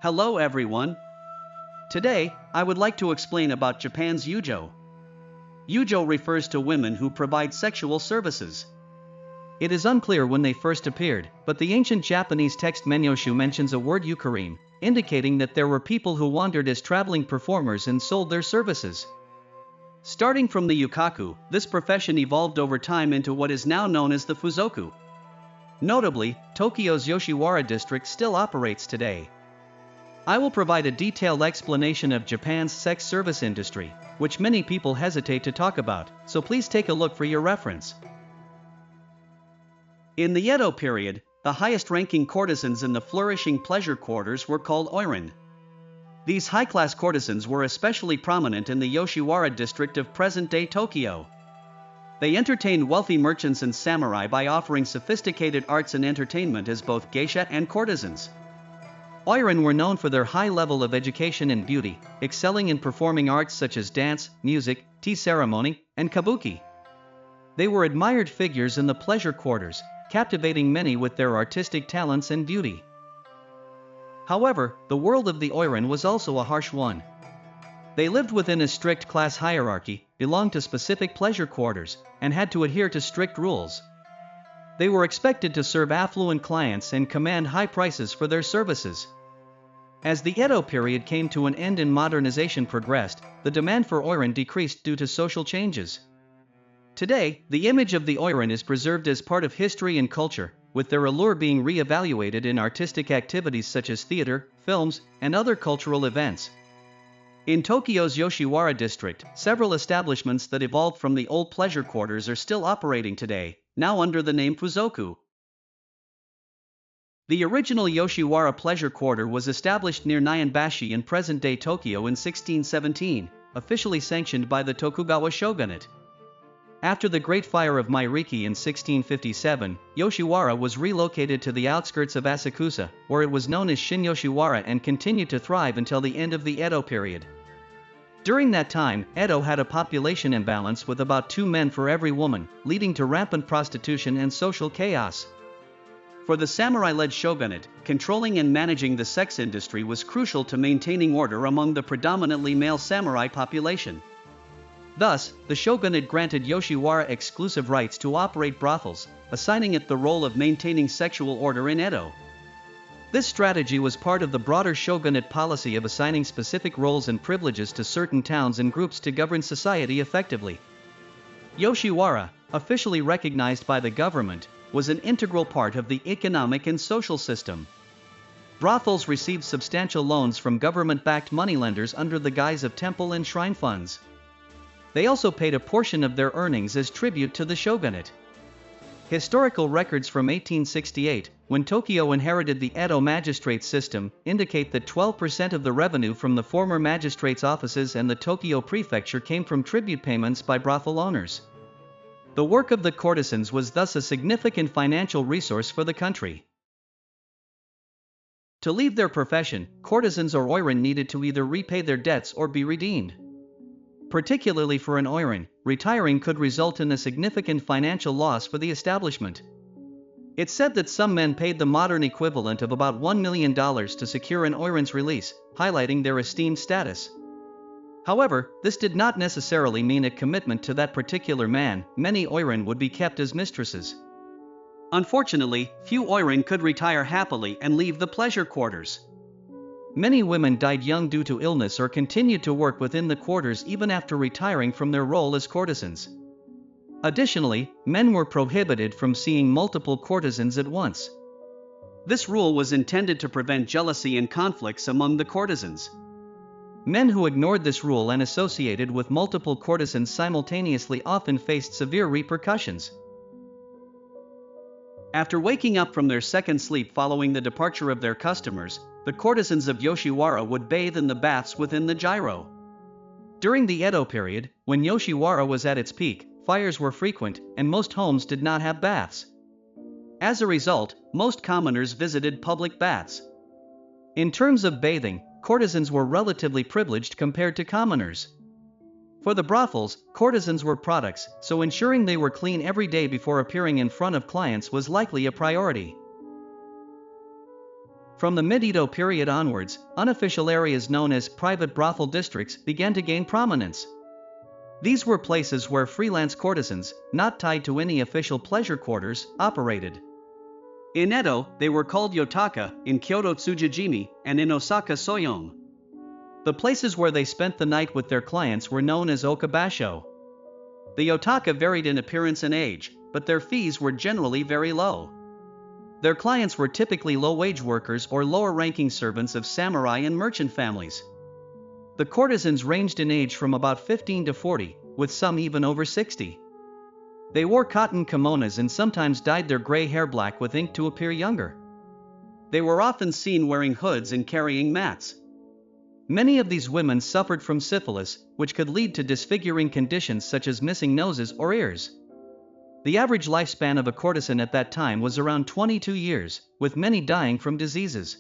Hello everyone. Today, I would like to explain about Japan's Yūjo. Yūjo refers to women who provide sexual services. It is unclear when they first appeared, but the ancient Japanese text Menyoshu mentions a word yukarim, indicating that there were people who wandered as traveling performers and sold their services. Starting from the yukaku, this profession evolved over time into what is now known as the fuzoku. Notably, Tokyo's Yoshiwara district still operates today. I will provide a detailed explanation of Japan's sex service industry, which many people hesitate to talk about, so please take a look for your reference. In the Edo period, the highest-ranking courtesans in the flourishing pleasure quarters were called Oiran. These high-class courtesans were especially prominent in the Yoshiwara district of present-day Tokyo. They entertained wealthy merchants and samurai by offering sophisticated arts and entertainment as both geisha and courtesans. Oiran were known for their high level of education and beauty, excelling in performing arts such as dance, music, tea ceremony, and kabuki. They were admired figures in the pleasure quarters, captivating many with their artistic talents and beauty. However, the world of the Oiran was also a harsh one. They lived within a strict class hierarchy, belonged to specific pleasure quarters, and had to adhere to strict rules. They were expected to serve affluent clients and command high prices for their services. As the Edo period came to an end and modernization progressed, the demand for Oiran decreased due to social changes. Today, the image of the Oiran is preserved as part of history and culture, with their allure being re-evaluated in artistic activities such as theater, films, and other cultural events. In Tokyo's Yoshiwara district, several establishments that evolved from the old pleasure quarters are still operating today, now under the name Fuzoku. The original Yoshiwara pleasure quarter was established near Nyanbashi in present-day Tokyo in 1617, officially sanctioned by the Tokugawa shogunate. After the Great Fire of Mairiki in 1657, Yoshiwara was relocated to the outskirts of Asakusa, where it was known as Shin Yoshiwara and continued to thrive until the end of the Edo period. During that time, Edo had a population imbalance with about 2 men for every woman, leading to rampant prostitution and social chaos. For the samurai-led shogunate, controlling and managing the sex industry was crucial to maintaining order among the predominantly male samurai population. Thus, the shogunate granted Yoshiwara exclusive rights to operate brothels, assigning it the role of maintaining sexual order in Edo. This strategy was part of the broader shogunate policy of assigning specific roles and privileges to certain towns and groups to govern society effectively. Yoshiwara, officially recognized by the government, was an integral part of the economic and social system. Brothels received substantial loans from government-backed moneylenders under the guise of temple and shrine funds. They also paid a portion of their earnings as tribute to the shogunate. Historical records from 1868, when Tokyo inherited the Edo magistrate system, indicate that 12% of the revenue from the former magistrates' offices and the Tokyo prefecture came from tribute payments by brothel owners. The work of the courtesans was thus a significant financial resource for the country. To leave their profession, courtesans or Oiran needed to either repay their debts or be redeemed. Particularly for an Oiran, retiring could result in a significant financial loss for the establishment. It's said that some men paid the modern equivalent of about $1 million to secure an Oiran's release, highlighting their esteemed status. However, this did not necessarily mean a commitment to that particular man. Many Oiran would be kept as mistresses. Unfortunately, few Oiran could retire happily and leave the pleasure quarters. Many women died young due to illness or continued to work within the quarters even after retiring from their role as courtesans. Additionally, men were prohibited from seeing multiple courtesans at once. This rule was intended to prevent jealousy and conflicts among the courtesans. Men who ignored this rule and associated with multiple courtesans simultaneously often faced severe repercussions. After waking up from their second sleep following the departure of their customers, the courtesans of Yoshiwara would bathe in the baths within the gyro. During the Edo period, when Yoshiwara was at its peak, fires were frequent, and most homes did not have baths. As a result, most commoners visited public baths. In terms of bathing, courtesans were relatively privileged compared to commoners. For the brothels, courtesans were products, so ensuring they were clean every day before appearing in front of clients was likely a priority. From the mid-Edo period onwards, unofficial areas known as private brothel districts began to gain prominence. These were places where freelance courtesans, not tied to any official pleasure quarters, operated. In Edo, they were called yotaka, in Kyoto tsujijimi, and in Osaka soyong. The places where they spent the night with their clients were known as okabasho. The yotaka varied in appearance and age, but their fees were generally very low. Their clients were typically low-wage workers or lower-ranking servants of samurai and merchant families. The courtesans ranged in age from about 15 to 40, with some even over 60. They wore cotton kimonos and sometimes dyed their gray hair black with ink to appear younger. They were often seen wearing hoods and carrying mats. Many of these women suffered from syphilis, which could lead to disfiguring conditions such as missing noses or ears. The average lifespan of a courtesan at that time was around 22 years, with many dying from diseases.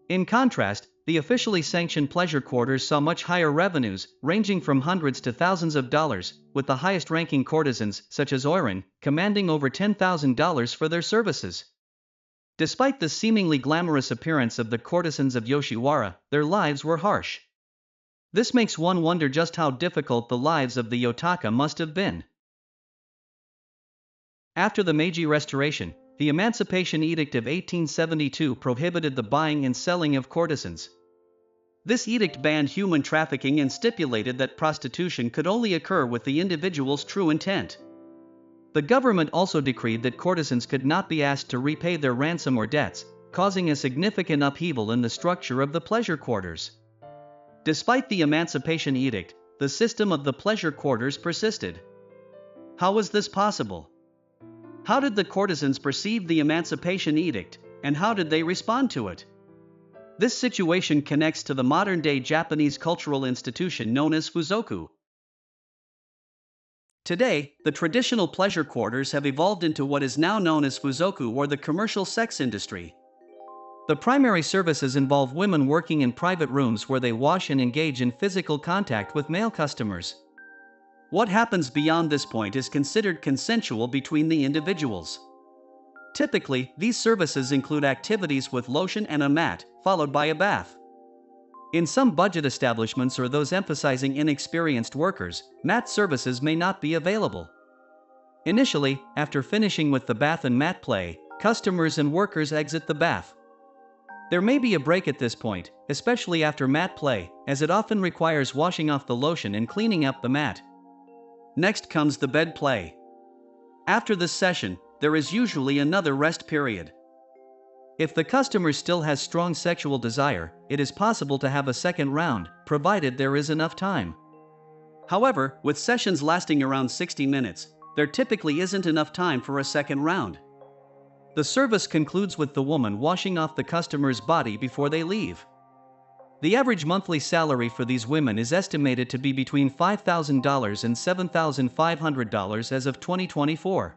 In contrast, the officially sanctioned pleasure quarters saw much higher revenues, ranging from hundreds to thousands of dollars, with the highest-ranking courtesans, such as Oiran, commanding over $10,000 for their services. Despite the seemingly glamorous appearance of the courtesans of Yoshiwara, their lives were harsh. This makes one wonder just how difficult the lives of the yotaka must have been. After the Meiji Restoration, the Emancipation Edict of 1872 prohibited the buying and selling of courtesans. This edict banned human trafficking and stipulated that prostitution could only occur with the individual's true intent. The government also decreed that courtesans could not be asked to repay their ransom or debts, causing a significant upheaval in the structure of the pleasure quarters. Despite the Emancipation Edict, the system of the pleasure quarters persisted. How was this possible? How did the courtesans perceive the Emancipation Edict, and how did they respond to it? This situation connects to the modern-day Japanese cultural institution known as fuzoku. Today, the traditional pleasure quarters have evolved into what is now known as fuzoku or the commercial sex industry. The primary services involve women working in private rooms where they wash and engage in physical contact with male customers. What happens beyond this point is considered consensual between the individuals. Typically, these services include activities with lotion and a mat, followed by a bath. In some budget establishments or those emphasizing inexperienced workers, mat services may not be available. Initially, after finishing with the bath and mat play, customers and workers exit the bath. There may be a break at this point, especially after mat play, as it often requires washing off the lotion and cleaning up the mat. Next comes the bed play. After this session, there is usually another rest period. If the customer still has strong sexual desire, it is possible to have a second round, provided there is enough time. However, with sessions lasting around 60 minutes, there typically isn't enough time for a second round. The service concludes with the woman washing off the customer's body before they leave. The average monthly salary for these women is estimated to be between $5,000 and $7,500 as of 2024.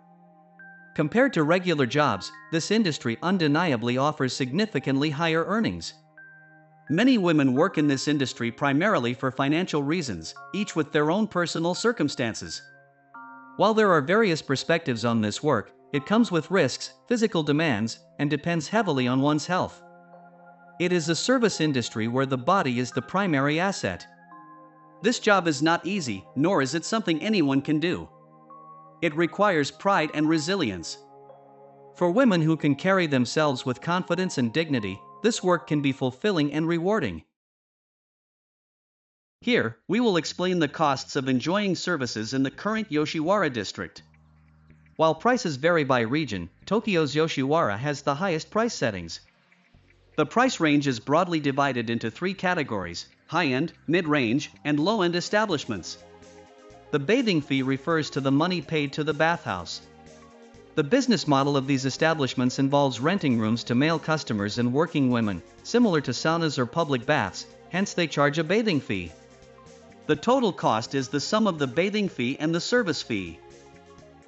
Compared to regular jobs, this industry undeniably offers significantly higher earnings. Many women work in this industry primarily for financial reasons, each with their own personal circumstances. While there are various perspectives on this work, it comes with risks, physical demands, and depends heavily on one's health. It is a service industry where the body is the primary asset. This job is not easy, nor is it something anyone can do. It requires pride and resilience. For women who can carry themselves with confidence and dignity, this work can be fulfilling and rewarding. Here, we will explain the costs of enjoying services in the current Yoshiwara district. While prices vary by region, Tokyo's Yoshiwara has the highest price settings. The price range is broadly divided into three categories: high-end, mid-range, and low-end establishments. The bathing fee refers to the money paid to the bathhouse. The business model of these establishments involves renting rooms to male customers and working women, similar to saunas or public baths, hence they charge a bathing fee. The total cost is the sum of the bathing fee and the service fee.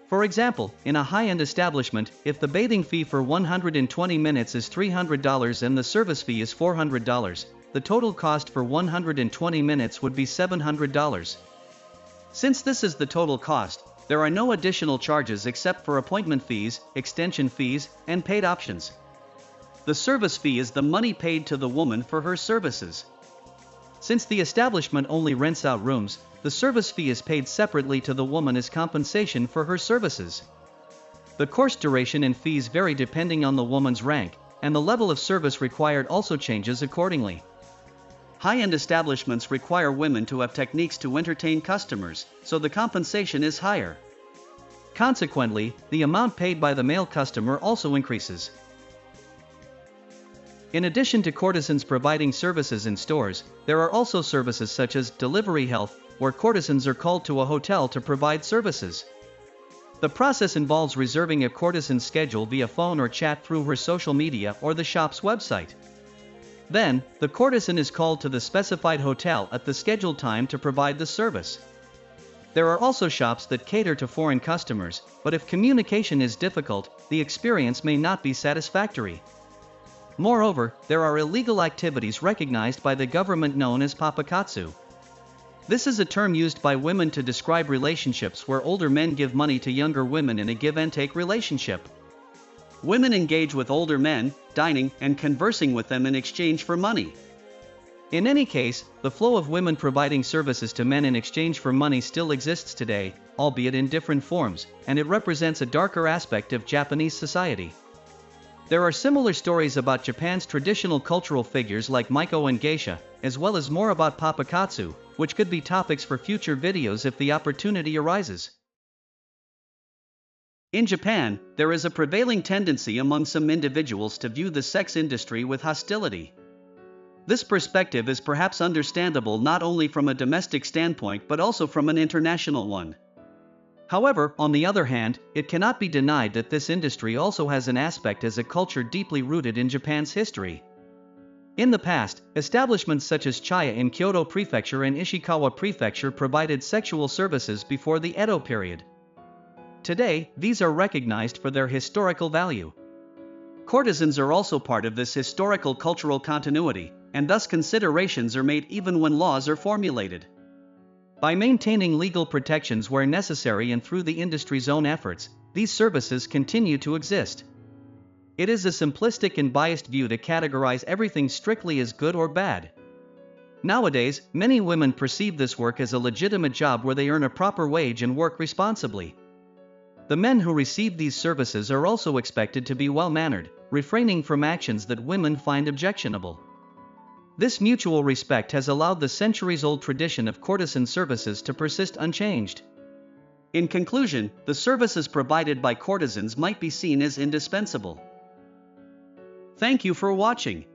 For example, in a high-end establishment, if the bathing fee for 120 minutes is $300 and the service fee is $400, the total cost for 120 minutes would be $700. Since this is the total cost, there are no additional charges except for appointment fees, extension fees, and paid options. The service fee is the money paid to the woman for her services. Since the establishment only rents out rooms, the service fee is paid separately to the woman as compensation for her services. The course duration and fees vary depending on the woman's rank, and the level of service required also changes accordingly. High-end establishments require women to have techniques to entertain customers, so the compensation is higher. Consequently, the amount paid by the male customer also increases. In addition to courtesans providing services in stores, there are also services such as delivery health, where courtesans are called to a hotel to provide services. The process involves reserving a courtesan's schedule via phone or chat through her social media or the shop's website. Then, the courtesan is called to the specified hotel at the scheduled time to provide the service. There are also shops that cater to foreign customers, but if communication is difficult, the experience may not be satisfactory. Moreover, there are illegal activities recognized by the government known as papakatsu. This is a term used by women to describe relationships where older men give money to younger women in a give-and-take relationship. Women engage with older men, dining and conversing with them in exchange for money. In any case, the flow of women providing services to men in exchange for money still exists today, albeit in different forms, and it represents a darker aspect of Japanese society. There are similar stories about Japan's traditional cultural figures like Maiko and geisha, as well as more about papakatsu, which could be topics for future videos if the opportunity arises. In Japan, there is a prevailing tendency among some individuals to view the sex industry with hostility. This perspective is perhaps understandable not only from a domestic standpoint but also from an international one. However, on the other hand, it cannot be denied that this industry also has an aspect as a culture deeply rooted in Japan's history. In the past, establishments such as Chaya in Kyoto Prefecture and Ishikawa Prefecture provided sexual services before the Edo period. Today, these are recognized for their historical value. Courtesans are also part of this historical cultural continuity, and thus considerations are made even when laws are formulated. By maintaining legal protections where necessary and through the industry's own efforts, these services continue to exist. It is a simplistic and biased view to categorize everything strictly as good or bad. Nowadays, many women perceive this work as a legitimate job where they earn a proper wage and work responsibly. The men who receive these services are also expected to be well-mannered, refraining from actions that women find objectionable. This mutual respect has allowed the centuries-old tradition of courtesan services to persist unchanged. In conclusion, the services provided by courtesans might be seen as indispensable. Thank you for watching.